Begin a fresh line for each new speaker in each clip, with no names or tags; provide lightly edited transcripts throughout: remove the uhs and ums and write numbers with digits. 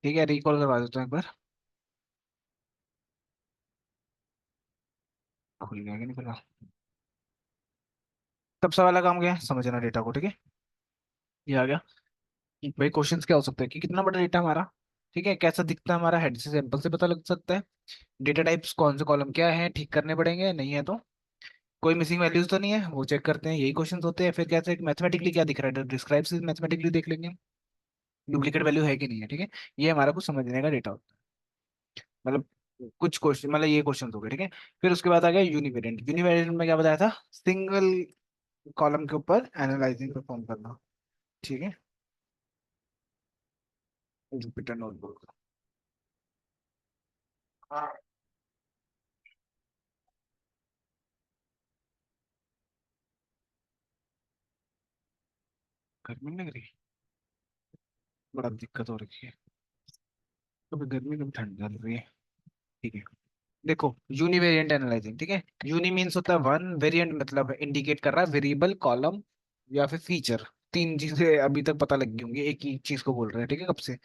ठीक है, रिकॉल करवा देता हूँ एक बार। खुल गया कि नहीं खुला? सबसे वाला काम क्या है, समझना डेटा को, ठीक है। ये आ गया कि भाई क्वेश्चंस क्या हो सकते हैं, कि कितना बड़ा डेटा हमारा, ठीक है, कैसा दिखता है हमारा, हेड से सैंपल से पता लग सकता है। डेटा टाइप्स कौन से कॉलम क्या है, ठीक करने पड़ेंगे, नहीं है तो कोई मिसिंग वैल्यूज तो नहीं है, वो चेक करते हैं, यही क्वेश्चंस होते हैं। फिर कैसे मैथमेटिकली क्या दिख रहा है, डिस्क्राइब से मैथमेटिकली देख लेंगे, डुप्लीकेट वैल्यू है कि नहीं है, ठीक है। ये हमारा कुछ समझने का डेटा होता है, मतलब कुछ क्वेश्चन, मतलब ये क्वेश्चन हो गए, ठीक है। फिर उसके बाद आ गया यूनिवेरिएंट। यूनिवेरिएंट में क्या बताया था, सिंगल कॉलम के ऊपर एनालाइजिंग परफॉर्म करना, ठीक है। Jupyter notebook. गर्मी नहीं लग रही? बड़ा दिक्कत हो रखी है, कभी गर्मी कभी ठंड चल रही है, ठीक है। देखो यूनिवेरिएंट एनालाइजिंग, ठीक है। यूनि मीन्स होता है वन, वेरिएंट मतलब इंडिकेट कर रहा है वेरिएबल, कॉलम या फिर फीचर। तीन चीजें अभी तक पता लगी होंगी, एक ही चीज को बोल रहे हैं, ठीक है, कब से।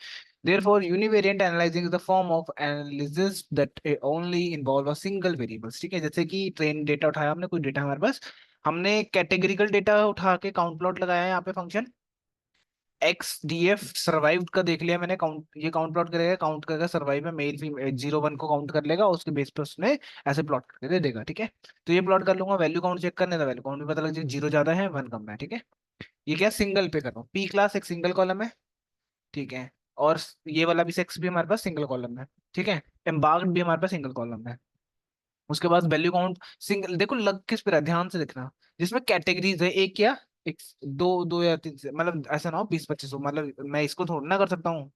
Therefore, univariant analyzing is the form of analysis that only involve a single variables, ठीक है। जैसे कि ट्रेन डेटा उठाया हमने, कोई डेटा हमारे पास, हमने कैटेगरिकल डेटा उठा के काउंट प्लॉट लगाया है यहाँ पे function x D F survived का देख लिया मैंने, काउंट, ये काउंट प्लॉट करेगा, काउंट करेगा सर्वाइव में मेल फीमेल, 0 1 को काउंट कर लेगा, उसके बेस पे उसने ऐसे प्लॉट करके दे देगा, ठीक है। तो ये प्लॉट कर लूंगा, वैल्यू काउंट चेक करने, तो वैल्यू काउंट भी पता लग जाए, 0 ज्यादा है 1 कम है, ठीक है। ये क्या सिंगल पे कर रहा हूँ, पी क्लास एक सिंगल कॉलम है, ठीक है। और ये वाला भी सेक्स भी हमारे पास सिंगल कॉलम है, ठीक है। एम्बार्क्ड भी हमारे पास सिंगल कॉलम है। उसके बाद वैल्यू काउंट सिंगल, देखो लग किस पे रहा है, ध्यान से देखना। जिसमें कैटेगरीज है, एक या एक, दो दो या तीन से, मतलब ऐसा ना हो 20 25 हो, मतलब मैं इसको थोड़ा ना कर सकता हूँ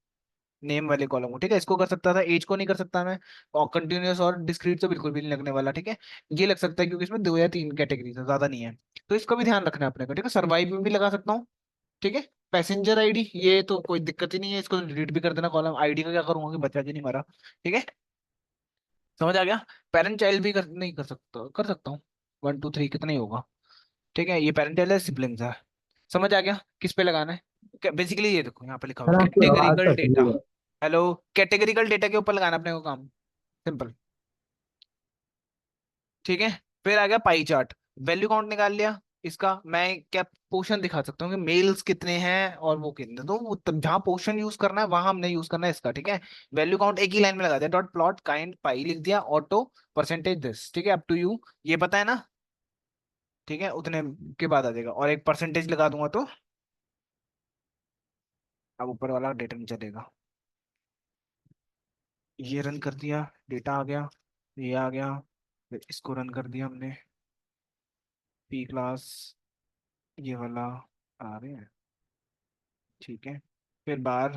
नेम वाले कॉलम को, ठीक है। इसको कर सकता था, एज को नहीं कर सकता मैं, और कंटिन्यूअस और डिस्क्रीट तो बिल्कुल भी नहीं लगने वाला, ठीक है। ये लग सकता है क्योंकि इसमें 2 या 3 कैटेगरीज है, ज्यादा नहीं है। तो इसका भी ध्यान रखना है अपने को, ठीक है। सर्वाइव में भी लगा सकता हूँ, ठीक है। पैसेंजर आईडी, ये तो कोई दिक्कत ही नहीं है, इसको डिलीट भी कर देना, कॉलम आईडी का क्या करूंगा कि बच्चा जी नहीं मारा, ठीक है। समझ आ गया। पेरेंट चाइल्ड भी नहीं कर सकता, कर सकता हूँ, 1 2 3 कितना ही होगा, ठीक है। ये पेरेंट चाइल्ड है, सिबलिंग्स है। समझ आ गया किस पे लगाना है, बेसिकली ये देखो यहाँ पे लिखा हुआ
सर आपकी आवाज
कैटेगरिकल
कट रही
डेटा।
है।
हेलो, कैटेगरिकल डेटा के ऊपर लगाना अपने को काम, सिंपल, ठीक है। फिर आ गया पाई चार्ट, वैल्यू काउंट निकाल लिया इसका, मैं क्या पोर्शन दिखा सकता हूँ कि मेल्स कितने हैं और वो कितने, तो जहाँ पोर्शन यूज करना है वहां हमने यूज करना है इसका, ठीक है। वैल्यू काउंट एक ही लाइन में लगा दिया, डॉट प्लॉट काइंड पाई लिख दिया, ऑटो परसेंटेज दिस, ठीक है, अप टू यू, ये पता है ना, ठीक है। उतने के बाद आ जाएगा, और एक परसेंटेज लगा दूंगा तो अब ऊपर वाला डेटा नहीं चलेगा। ये रन कर दिया, डेटा आ गया, ये आ गया, फिर इसको रन कर दिया हमने, पी क्लास, ये वाला आ रहे हैं, ठीक है। फिर बार,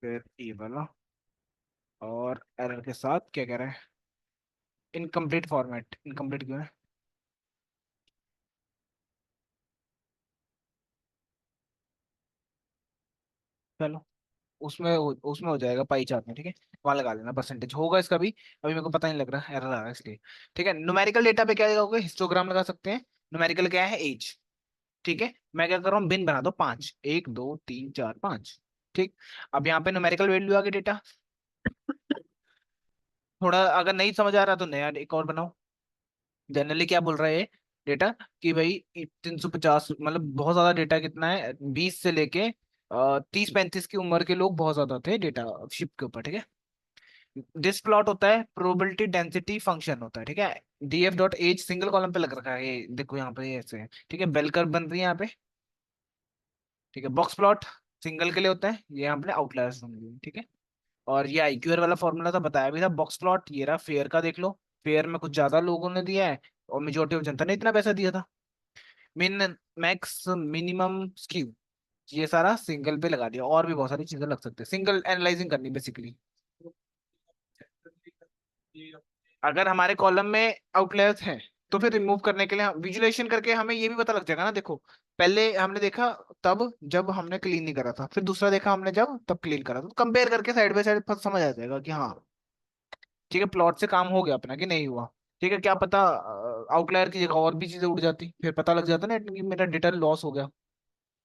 फिर ये वाला, और एरर के साथ क्या कह रहा है, इनकम्प्लीट फॉर्मेट, इनकम्प्लीट क्यों है, चलो उसमें हो जाएगा पाई चार्ट में, ठीक है। वहां लगा लेना, परसेंटेज होगा इसका भी, अभी मेरे को पता नहीं लग रहा, एरर आ रहा है इसलिए, ठीक है। न्यूमेरिकल डेटा पे क्या लगाओगे, हिस्टोग्राम लगा सकते हैं। न्यूमेरिकल क्या है, एज, ठीक है। मैं क्या कर रहा हूँ, बिन बना दो 5, 1 2 3 4 5, ठीक। अब यहाँ पे न्यूमेरिकल वैल्यू आ गई डेटा, थोड़ा अगर नहीं समझ आ रहा तो नया एक और बनाओ। जनरली क्या बोल रहा है डेटा, कि भाई 350, मतलब बहुत ज्यादा डेटा कितना है, 20 से लेके 30 35 की उम्र के लोग बहुत ज्यादा थे डेटा शिप के ऊपर, ठीक है। दिस प्लॉट होता है प्रोबेबिलिटी डेंसिटी फंक्शन होता है, ठीक है। Df dot age single column पे लग रखा है, ये देखो यहाँ पे, ये ऐसे है, ठीक है। बेल कर्व बन रही है यहाँ पे, ठीक है। बॉक्स प्लॉट सिंगल के लिए होता है, ये यहाँ पे आउटलायर्स बन गई, ठीक है। और ये आईक्यूआर वाला फॉर्मूला था, बताया भी था। बॉक्स प्लॉट ये रहा, फेयर का देख लो, फेयर में कुछ ज्यादा लोगों ने दिया है और मेजोरिटी ऑफ जनता ने इतना पैसा दिया था। मिन मैक्स मिनिमम स्क्यू, ये सारा सिंगल पे लगा दिया, और भी बहुत सारी चीजें लग सकते हैं, सिंगल एनालाइजिंग करनी बेसिकली। अगर हमारे कॉलम में आउटलायर्स हैं तो फिर रिमूव करने के लिए विजुलेशन करके हमें ये भी पता लग जाएगा ना, देखो पहले हमने देखा तब जब हमने क्लीन नहीं करा था, फिर दूसरा देखा हमने जब तब क्लीन करा था, तो कंपेयर करके साइड बाय साइड समझ आ जाएगा कि हाँ, ठीक है, प्लॉट से काम हो गया अपना कि नहीं हुआ, ठीक है। क्या पता आउटलायर की जगह और भी चीजें उड़ जाती, फिर पता लग जाता ना कि मेरा डेटा लॉस हो गया।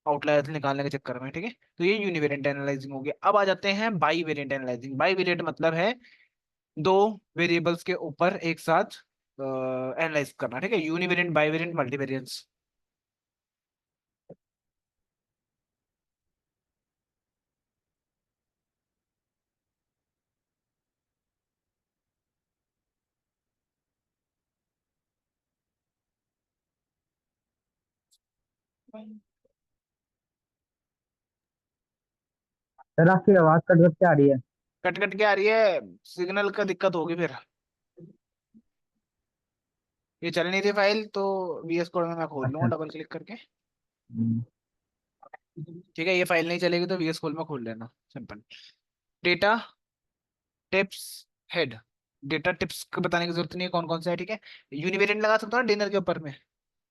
आउटलायर्स निकालने के चक्कर में, ठीक है। तो ये यूनिवेरिएंट एनालाइजिंग हो गया। अब आ जाते हैं by variant analysing. By variant मतलब है दो वेरिएबल्स के ऊपर एक साथ एनालाइज करना, ठीक है। यूनिवेरिएंट, बाईवेरिएंट, मल्टीवेरिएंट्स।
सर आपकी आवाज कट कट के आ रही है।
कट कट के आ रही है, सिग्नल का दिक्कत होगी फिर। ये चल नहीं रही फाइल तो VS कोड में मैं खोल लूंगा
अच्छा।
डबल क्लिक करके।
हम्म।
ठीक है, ये फाइल नहीं चलेगी तो VS कोड में खोल लेना, simple. Data tips head. Data tips को बताने की जरूरत नहीं है कौन कौन सा है, ठीक है। यूनिवेरिएंट लगा सकते हो ना डिनर के ऊपर में,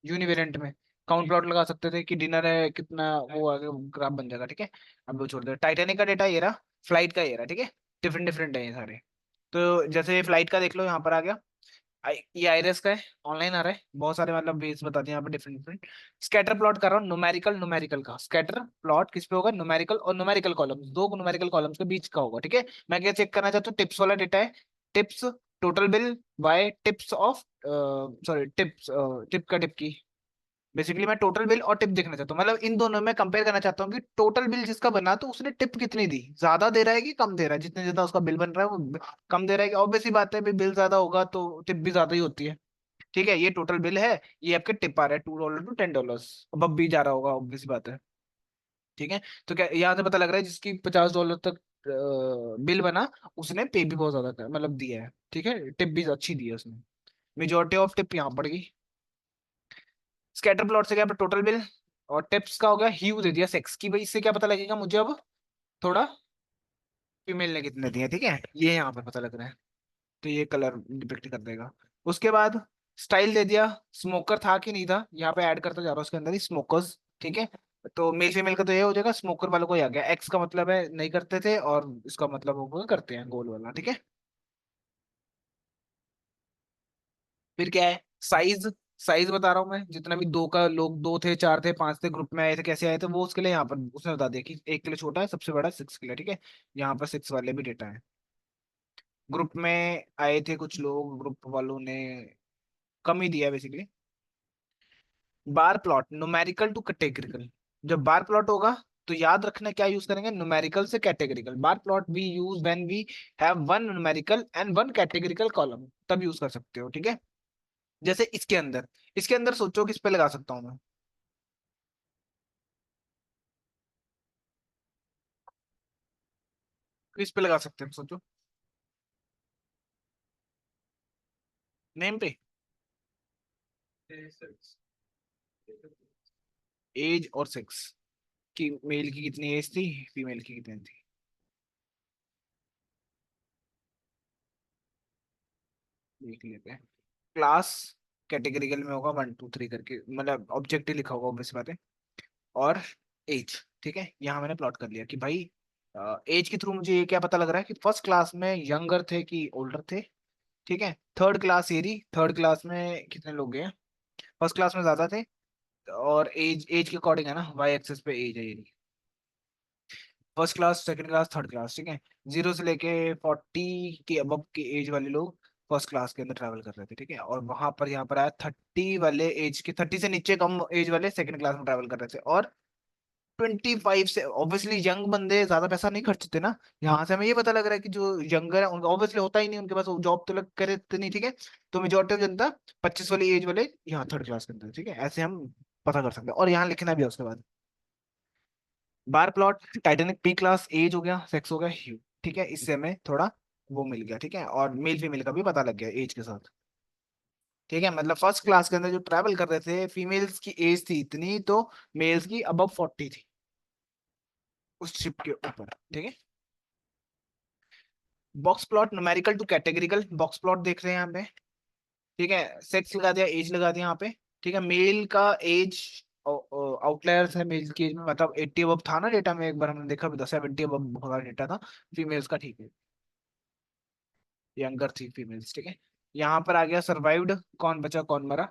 यूनिवेरिएंट में काउंट प्लॉट लगा सकते थे कि डिनर है कितना, वो आगे ग्राफ बन जाएगा, ठीक है। अब वो छोड़ दो। टाइटैनिक का डेटा ये रहा, फ्लाइट का ये रहा, ठीक है। डिफरेंट डिफरेंट है ये सारे। तो जैसे फ्लाइट का देख लो, यहाँ पर आ गया। ये आईरेस का है, ऑनलाइन आ रहा है, बहुत सारे मतलब बेस बता दिए यहाँ पे डिफरेंट डिफरेंट। स्कैटर प्लॉट कर रहा हूँ, न्यूमेरिकल न्यूमेरिकल का स्कैटर प्लॉट किस पे होगा, न्यूमेरिकल और न्यूमेरिकल कॉलम्स, दो न्यूमेरिकल कॉलम्स के बीच का होगा, ठीक है। मैं क्या चेक करना चाहता हूँ, टिप्स वाला डेटा है। Tips total bill bye tips of, sorry tips, tip का टिप की। बेसिकली मैं टोटल बिल और टिप देखना चाहता हूँ, मतलब इन दोनों में कंपेयर करना चाहता हूँ कि टोटल बिल जिसका बना तो उसने टिप कितनी दी, ज्यादा दे रहा है कि कम दे रहा है। जितने ज्यादा उसका बिल बन रहा है वो कम दे रहा है कि, ऑब्वियस सी बात है भाई, बिल ज्यादा होगा तो टिप भी ज्यादा ही होती है। ठीक है, ये टोटल बिल है। ये आपके टिप आ रहा है $2 to $10, अब भी जा रहा होगा, ऑब्वियस सी बात है। ठीक है। तो क्या यहाँ से पता लग रहा है जिसकी $50 तक बिल बना, उसने पे भी बहुत ज्यादा मतलब दिया है, ठीक है। टिप भी अच्छी दी है उसने। मेजोरिटी ऑफ टिप यहाँ पड़ गई। स्कैटर प्लॉट से क्या टोटल बिल, और टिप्स का हो गया ह्यू दे दिया सेक्स की, भाई इससे क्या पता लगेगा मुझे अब थोड़ा, फीमेल ने कितने दिए, ठीक है, ये यहाँ पे पता लग रहा है। तो ये कलर डिपिक्ट कर देगा। उसके बाद स्टाइल दे दिया, स्मोकर था कि नहीं था, यहाँ पे ऐड करता जा रहा हूँ उसके अंदर ही स्मोकर्स, ठीक है। तो मेल फीमेल का तो ये हो जाएगा, स्मोकर वालों को ही आ गया। एक्स का मतलब है नहीं करते थे, और इसका मतलब होगा करते हैं, गोल वाला, ठीक है। फिर क्या है, साइज। साइज बता रहा हूँ मैं, जितना भी दो का लोग, दो थे, चार थे, पांच थे, ग्रुप में आए थे, कैसे आए थे, वो उसके लिए यहाँ पर उसने बता दिया कि 1 के लिए छोटा है, सबसे बड़ा 6 के लिए, ठीक है। यहाँ पर 6 वाले भी डेटा है। ग्रुप में आए थे कुछ लोग, ग्रुप वालों ने कम ही दिया basically. Bar plot numerical to categorical. जब बार प्लॉट होगा तो याद रखना क्या यूज करेंगे, न्यूमेरिकल से categorical. Bar plot we use when we have one numerical and one categorical column, तब यूज कर सकते हो, ठीक है। जैसे इसके अंदर सोचो किस पे लगा सकता हूँ मैं, किस पे लगा सकते हैं सोचो। नेम पे। एज और सेक्स, कि मेल की कितनी एज थी, फीमेल की कितनी थी। देख लेते हैं। क्लास कैटेगरिकल में होगा 1 2 3 करके, मतलब ऑब्जेक्टिव लिखा होगा, ऑब्वियस बात है। और एज, ठीक है। यहाँ मैंने प्लॉट कर लिया कि भाई एज के थ्रू मुझे ये क्या पता लग रहा है कि फर्स्ट क्लास में यंगर थे कि ओल्डर थे, ठीक है। थर्ड क्लास एरी, थर्ड क्लास में कितने लोग गए, फर्स्ट क्लास में ज्यादा थे। और एज, एज के अकॉर्डिंग है ना, वाई एक्सेस पे एज है ये। First class, second class, third class, ठीक है। 0 से लेके 40 के अबव के एज वाले लोग फर्स्ट क्लास के अंदर ट्रैवल कर रहे थे, ठीक है। और वहां पर यहाँ पर आया 30 वाले एज के, 30 से नीचे कम एज वाले सेकंड क्लास में ट्रैवल कर रहे थे। और 25 से, ऑब्वियसली यंग बंदे ज्यादा पैसा नहीं खर्चते ना। यहाँ से हमें ये पता लग रहा है कि जो यंगर है उनका ऑब्वियसली होता ही नहीं, उनके पास जॉब तो लग करे नहीं, ठीक है। तो मेजोरिटी ऑफ जनता 25 वाली एज वाले यहाँ थर्ड क्लास के अंदर, ठीक है। ऐसे हम पता कर सकते हैं, और यहाँ लिखना भी है उसके बाद। Bar plot Titanic p class, age हो गया, सेक्स हो गया, ह्यू, ठीक है। इससे हमें थोड़ा वो मिल गया, ठीक है। और मेल फीमेल का भी पता लग गया एज के साथ, ठीक है। मतलब फर्स्ट क्लास के अंदर जो ट्रैवल कर रहे थे, फीमेल्स की एज थी इतनी, तो मेल्स की अबव 40 थी उस शिप के ऊपर, ठीक है। Box plot numerical to categorical, box plot देख रहे हैं यहाँ पे, ठीक है। सेक्स लगा दिया, एज लगा दिया यहाँ पे, ठीक है। मेल का एज आउटलायर्स है, मेल की एज में मतलब 80 अबव था ना डेटा में, एक बार हमने देखा भी था 70 अबव बहुत सारा डेटा था। फीमेल्स का ठीक है, यंगर थी फीमेल्स, ठीक है। यहाँ पर आ गया सर्वाइव्ड, कौन बचा कौन मरा,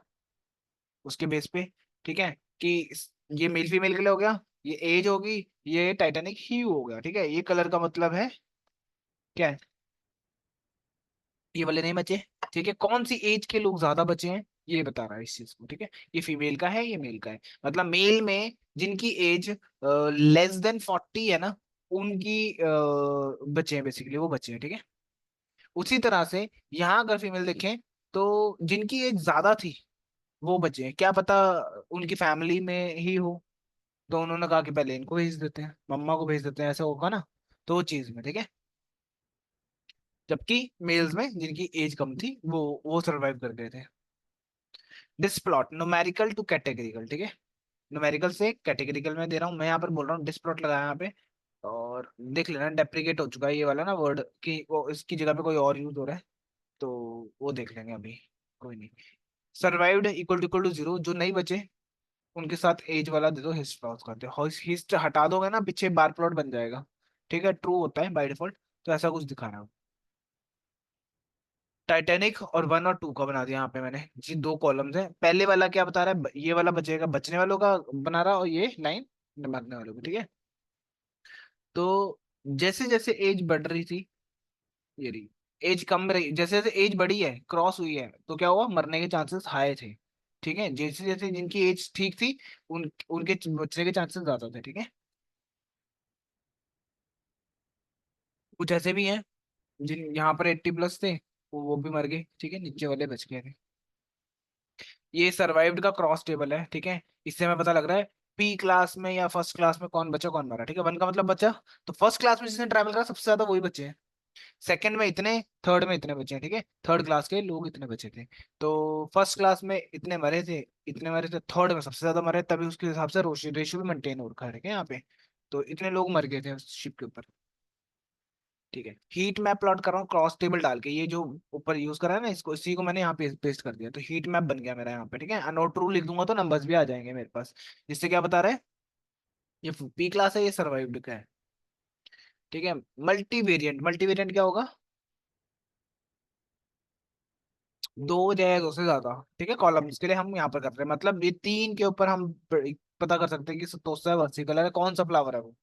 उसके बेस पे, ठीक है। कि ये मेल फीमेल के लिए हो गया। ये एज होगी, ये टाइटैनिक ह्यू हो गया, ठीक है। ये कलर का मतलब है क्या है, ये वाले नहीं बचे, ठीक है। कौन सी एज के लोग ज्यादा बचे हैं ये बता रहा है इस चीज को, ठीक है। ये फीमेल का है, ये मेल का है। मतलब मेल में जिनकी एज लेस देन 40 है ना, उनकी बचे हैं, बेसिकली वो बचे हैं, ठीक है। उसी तरह से यहाँ अगर फीमेल देखें तो जिनकी एज ज्यादा थी वो बचे हैं, क्या पता उनकी फैमिली में ही हो, तो उन्होंने कहा कि पहले इनको भेज देते हैं, मम्मा को भेज देते हैं, ऐसा होगा ना, तो वो चीज में, ठीक है। जबकि मेल्स में जिनकी एज कम थी वो सरवाइव कर गए थे। This plot numerical to categorical, ठीक है। न्यूमेरिकल से कैटेगरिकल में दे रहा हूँ, मैं यहाँ पर बोल रहा हूँ डिस प्लॉट लगाया यहाँ पे। और देख लेना डेप्रिकेट हो चुका है ये वाला ना वर्ड, कि वो इसकी जगह पे कोई और यूज हो रहा है, तो वो देख लेंगे अभी, कोई नहीं। सर्वाइव्ड इक्वल टू 0, जो नहीं बचे उनके साथ एज वाला दे दो, हिस्ट क्रॉस कर दो। हिस्ट हटा दोगे ना, पीछे बार प्लॉट बन जाएगा, ठीक है। ट्रू होता है बाय डिफॉल्ट, तो ऐसा कुछ दिखा रहा हूँ। टाइटैनिक और 1 और 2 का बना दिया यहाँ पे मैंने जी, 2 कॉलम्स है। पहले वाला क्या बता रहा है, ये वाला बचेगा, बचने वालों का बना रहा, और ये लाइन मरने वालों की, ठीक है। तो जैसे जैसे एज बढ़ रही थी, ये रही, एज कम रही, जैसे जैसे एज बढ़ी है, क्रॉस हुई है, तो क्या हुआ, मरने के चांसेस हाई थे, ठीक है। जैसे जैसे जिनकी एज ठीक थी उनके बचने के चांसेस ज्यादा थे, ठीक है। कुछ ऐसे भी हैं जिन यहाँ पर 80 प्लस थे, वो भी मर गए, ठीक है, नीचे वाले बच गए थे। ये सर्वाइव्ड का क्रॉस टेबल है, ठीक है। इससे हमें पता लग रहा है पी क्लास में या फर्स्ट क्लास में कौन बचा कौन मरा, ठीक है। 1 का मतलब बचा, तो फर्स्ट क्लास में जिसने ट्रैवल करा सबसे ज्यादा वही बचे हैं। सेकंड में इतने, थर्ड में इतने बचे हैं, ठीक है। थर्ड क्लास के लोग इतने बचे थे, तो फर्स्ट क्लास में इतने मरे थे, इतने मरे थे, थर्ड में सबसे ज्यादा मरे, तभी उसके हिसाब से रेशियो भी मेंटेन हो रखा है, ठीक है, यहाँ पे। तो इतने लोग मर गए थे उस शिप के ऊपर, ठीक है। हीट मैप प्लॉट कर रहा हूँ क्रॉस टेबल डाल के, ये जो ऊपर यूज करा है ना, इसको, इसी को मैंने यहाँ पे पेस्ट कर दिया, तो हीट मैप बन गया मेरा यहाँ पे, ठीक है। अनोट ट्रू लिख दूंगा तो नंबर्स भी आ जाएंगे मेरे पास, जिससे क्या बता रहा है, ये पी क्लास है, ये सर्वाइव्ड का है, ठीक है। मल्टी वेरिएंट क्या होगा, दो जाए दो से ज्यादा, ठीक है। कॉलम इसके लिए हम यहाँ पर कर रहे हैं, मतलब ये 3 के ऊपर हम पता कर सकते हैं कि सतोसा है, वर्सिकलर है, कौन सा फ्लावर है वो।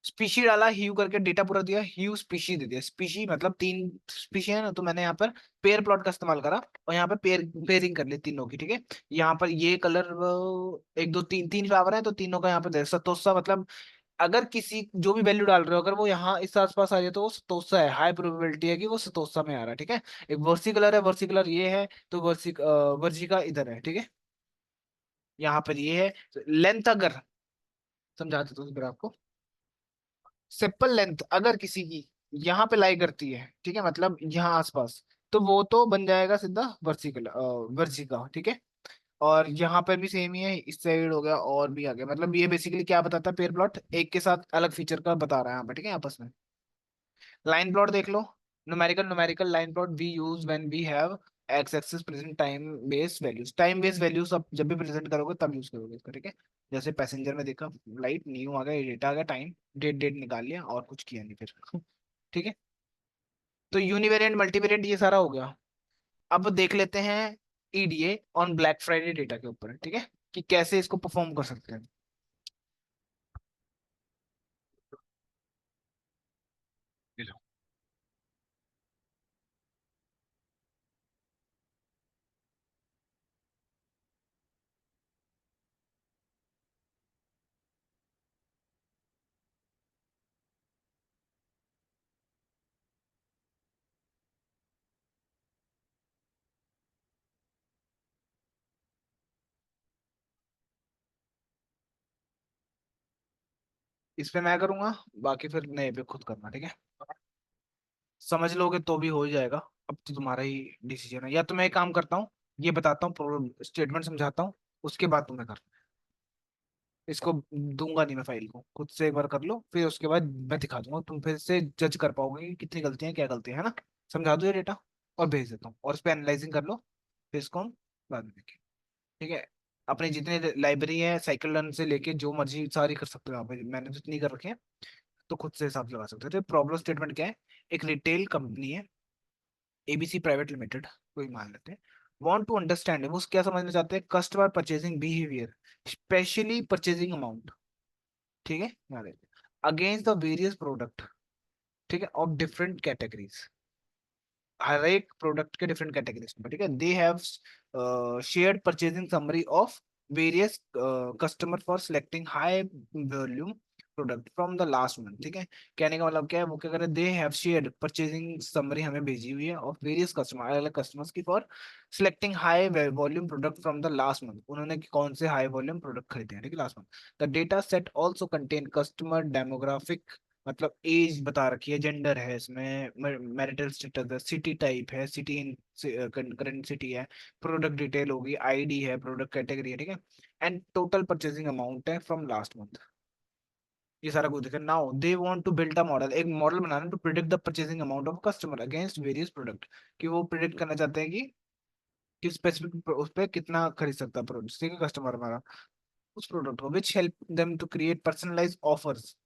स्पीशी डाला, ह्यू करके डेटा पूरा दिया, ह्यू स्पीशी दे दिया, स्पीशी मतलब 3 स्पीशी है ना, तो मैंने यहाँ पर पेयर प्लॉट का इस्तेमाल करा, और यहाँ पर पेयरिंग कर ली तीनों की, ठीक है। यहाँ पर ये कलर 1 2 3 फ्लावर है, तो तीनों का यहाँ पर सतोसा मतलब, अगर किसी जो भी वैल्यू डाल रहे हो, अगर वो यहाँ इस आसपास आ जाए तो वो सतोसा है, हाई प्रोबेबिलिटी है कि वो सतोसा में आ रहा है, ठीक है। एक वर्सी कलर है, वर्सी कलर ये है, तो वर्जिका इधर है, ठीक है। यहाँ पर ये है लेंथ, अगर समझाते तो इस आपको, सेपल लेंथ अगर किसी की यहाँ पे लाई करती है, ठीक है, मतलब यहाँ आसपास, तो वो तो बन जाएगा सीधा वर्सिकल, वर्जिका, ठीक है। और यहाँ पर भी सेम ही है, इस साइड हो गया और भी आ गया, मतलब ये बेसिकली क्या बताता है, पेयर प्लॉट एक के साथ अलग फीचर का बता रहा है यहाँ पर, ठीक है, आपस में। लाइन प्लॉट देख लो, numerical line plot we use when we have X axis present time based values, time based values अब जब भी प्रेजेंट करोगे तब यूज करोगे इसका, ठीक है। जैसे पैसेंजर में देखा, लाइट न्यू आ गया, डेटा आ गया, टाइम, डेट डेट निकाल लिया और कुछ किया नहीं फिर ठीक है। तो यूनिवेरिएंट मल्टीवेरिएंट ये सारा हो गया। अब देख लेते हैं EDA on black Friday data के ऊपर, ठीक है, कि कैसे इसको परफॉर्म कर सकते हैं। ये लो। इस पे मैं करूंगा, बाकी फिर नए पे खुद करना, ठीक है। समझ लोगे तो भी हो ही जाएगा, अब तो तुम्हारा ही डिसीजन है, या तो मैं एक काम करता हूँ, ये बताता हूँ, प्रॉब्लम स्टेटमेंट समझाता हूँ, उसके बाद तुम्हें कर, इसको दूंगा नहीं मैं फाइल को, खुद से एक बार कर लो, फिर उसके बाद मैं दिखा दूंगा, तुम फिर से जज कर पाओगे कि कितनी गलतियां क्या गलतियां है ना। समझा दो ये डेटा और भेज देता हूँ, और इस पर एनालाइजिंग कर लो, फिर इसको हम बाद में देखें, ठीक है। अपने जितने लाइब्रेरी है, साइकिल रन से लेके जो मर्जी सारी कर सकते हो यहाँ पे, मैंने तो इतनी कर रखी है, तो खुद से हिसाब लगा सकते हो। तो प्रॉब्लम स्टेटमेंट क्या है, एक रिटेल कंपनी है, एबीसी प्राइवेट लिमिटेड, कोई मान लेते हैं, वांट टू अंडरस्टैंड, वो क्या समझना चाहते हैं, customer purchasing behaviour, specially purchasing amount, ठीक है, यहाँ देखिए, अगेंस्ट द वेरियस प्रोडक्ट, ठीक है, ऑफ डिफरेंट कैटेगरीज, हर एक प्रोडक्ट के डिफरेंट कैटेगरीज में, ठीक है, they have shared purchasing summary of various customer for selecting high volume product from the last month, ठीक है। कहने का मतलब क्या है, वो क्या कर रहे हैं, they have shared purchasing summary हमें भेजी हुई है ऑफ वेरियस कस्टमर, अलग अलग कस्टमर्स की, for selecting high volume product from the last month, उन्होंने कौन से हाई वॉल्यूम प्रोडक्ट खरीदे हैं, ठीक है, last month. The data set also contain customer demographic, मतलब एज बता रखी है, जेंडर है इसमें, मैरिटल स्टेटस है, सिटी टाइप है, सिटी इन करंट सिटी है, प्रोडक्ट डिटेल होगी, आईडी है, प्रोडक्ट कैटेगरी है, ठीक है, एंड टोटल परचेसिंग अमाउंट है फ्रॉम लास्ट मंथ। ये सारा कुछ देखा। Now they want to build a model, एक मॉडल बनाना to predict the purchasing amount of customer against various product, कि वो प्रिडिक्ट करना चाहते हैं कि किस स्पेसिफिक उस पर कितना खरीद सकता है प्रोडक्ट, ठीक है, कस्टमर हमारा उस प्रोडक्ट को, which help them to create personalize offers.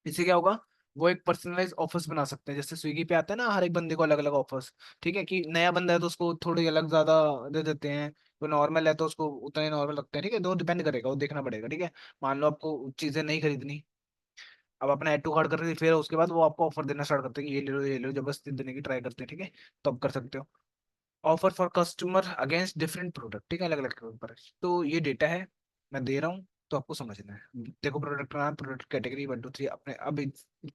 इससे क्या होगा, वो एक पर्सनलाइज ऑफर्स बना सकते हैं, जैसे स्विगी पे आता है ना, हर एक बंदे को अलग अलग ऑफर्स, ठीक है, कि नया बंदा है तो उसको थोड़ी अलग ज्यादा दे देते हैं, तो नॉर्मल है तो उसको उतना ही नॉर्मल लगते हैं, ठीक है, तो डिपेंड करेगा, वो देखना पड़ेगा, ठीक है। मान लो आपको चीजें नहीं खरीदनी, अब अपना ऐड टू कार्ट करके फिर उसके बाद वो आपको ऑफर देना स्टार्ट करते हैं कि ये लो, जबरदस्ती देने की ट्राई करते हैं, ठीक है, तो आप कर सकते हो। Offer for customer against different product, ठीक है, अलग अलग के ऊपर। तो ये डेटा है, मैं दे रहा हूँ, तो आपको समझना है। देखो प्रोडक्ट का नाम, प्रोडक्ट कैटेगरी 1 2 3, अपने अब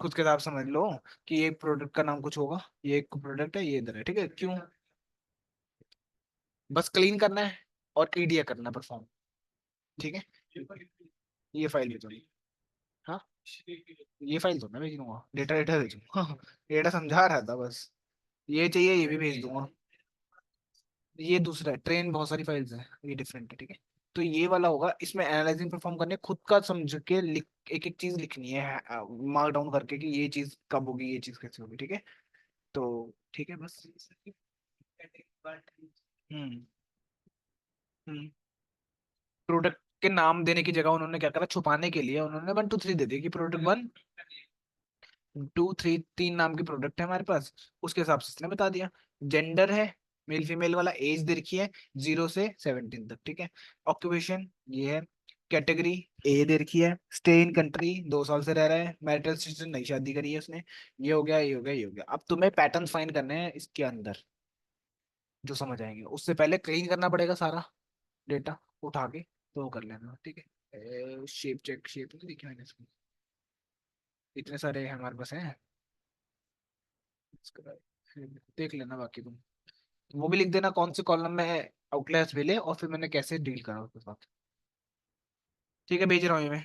खुद के हिसाब से समझ लो कि ये प्रोडक्ट का नाम कुछ होगा, ये एक प्रोडक्ट है, ये इधर है, ठीक है, क्यों, बस क्लीन करना है और ईडीए करना परफॉर्म, ठीक है। ये फाइल भेजो, हाँ, ये फाइल तो मैं भेज दूंगा, डेटा डेटा भेजूंगा डेटा समझा रहा था बस, ये चाहिए ये भी भेज दूंगा। ये दूसरा है, ट्रेन बहुत सारी फाइल्स हैं, ये डिफरेंट है, ठीक है। तो ये वाला होगा, इसमें एनालाइजिंग परफॉर्म करने खुद का समझ के लिख, एक एक चीज लिखनी है, मार्क डाउन करके कि ये चीज कब होगी, ये चीज कैसे होगी, ठीक है। तो ठीक है बस। हम्म हम्म प्रोडक्ट के नाम देने की जगह उन्होंने क्या करा, छुपाने के लिए उन्होंने 1 2 3 दे दिया कि प्रोडक्ट 1 2 3, 3 नाम की प्रोडक्ट है हमारे पास, उसके हिसाब से इसने बता दिया। जेंडर है मेल फीमेल वाला, एज दे रखी है 0 से 17 तक, ठीक है। ऑक्यूपेशन ये है, कैटेगरी ए दे रखी है, स्टे इन कंट्री 2 साल से रह रहा है, मैरिटल स्टेटस नई शादी करी है उसने, ये हो गया, ये हो गया, ये हो गया। अब तुम्हें पैटर्न फाइंड करने हैं इसके अंदर, जो समझ आएंगे, उससे पहले क्लीन करना पड़ेगा सारा डेटा उठा के, तो वो कर लेना, ठीक है। शेप चेक, शेप नहीं देखी मैंने इसकी, इतने सारे हमारे पास हैं, इसके बाद फिर देख लेना बाकी तुम, वो भी लिख देना कौन से कॉलम में आउटलायर्स मिले और फिर मैंने कैसे डील करा उसके साथ, ठीक है, भेज रहा हूँ ये मैं।